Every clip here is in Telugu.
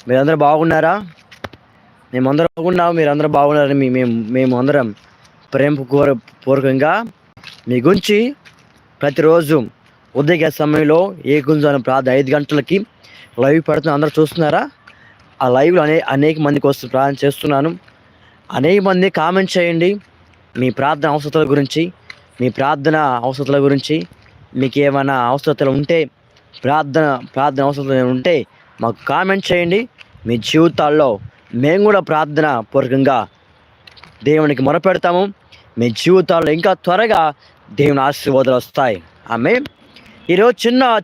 మీరందరూ బాగున్నారా? మేమందరం బాగున్నాము. మీరందరూ బాగున్నారని మేము అందరం పూర్వకంగా మీ గురించి ప్రతిరోజు ఉదయ సమయంలో ఏ గుంజాను ప్రార్థన 5 గంటలకి లైవ్ పెడుతున్నా. అందరూ చూస్తున్నారా? ఆ లైవ్లో అనేక మందికి వస్తు ప్రార్థన చేస్తున్నాను. అనేక మంది కామెంట్ చేయండి మీ ప్రార్థన అవసరతల గురించి, మీ ప్రార్థన అవసరతల గురించి. మీకు ఏమైనా అవసరతలు ఉంటే, ప్రార్థన అవసరతలు ఉంటే మాకు కామెంట్ చేయండి. మీ జీవితాల్లో మేము కూడా ప్రార్థన పూర్వకంగా దేవునికి మొరపెడతాము. మీ జీవితాల్లో ఇంకా త్వరగా దేవుని ఆశీర్వాదాలు వస్తాయి. ఆమేన్. ఈరోజు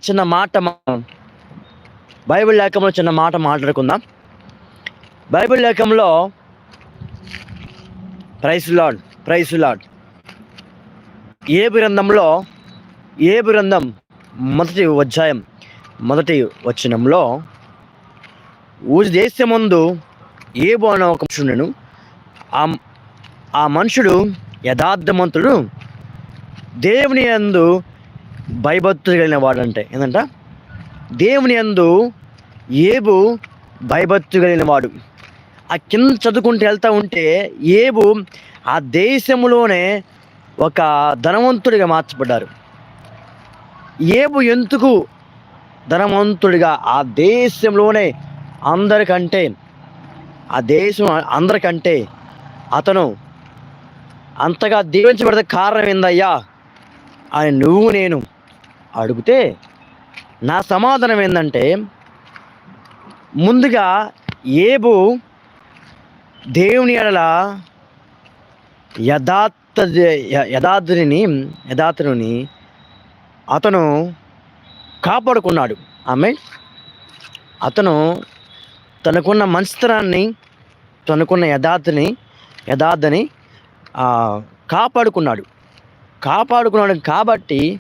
చిన్న మాట, బైబిల్ లేఖంలో చిన్న మాట మాట్లాడుకుందాం. బైబిల్ లేఖంలో ప్రైజ్ లార్డ్ ఏబు గ్రంథం మొదటి అధ్యాయం మొదటి వచనంలో, ఊజు దేశమందు ఏబు అనే ఒక మనుషుడును. ఆ మనుషుడు యథార్థవంతుడు, దేవుని యందు భయభక్తులు కలిగిన వాడంటే ఏంటంట, దేవుని యందు ఏబు భయభక్తులు కలిగిన వాడు. ఆ కింద చదువుకుంటూ వెళ్తూ ఉంటే ఏబు ఆ దేశంలోనే ఒక ధనవంతుడిగా మార్చబడ్డారు. ఏబు ఎందుకు ధనవంతుడిగా, ఆ దేశంలోనే అందరికంటే అతను అంతగా దీవించబడితే కారణం ఏందయ్యా అని నువ్వు నేను అడిగితే, నా సమాధానం ఏంటంటే, ముందుగా ఏబు దేవుని ఎడల యథార్థుని అతను కాపాడుకున్నాడు. అతను తనకున్న మంచితనాన్ని, తనకున్న యథార్థని కాపాడుకున్నాడు కాబట్టి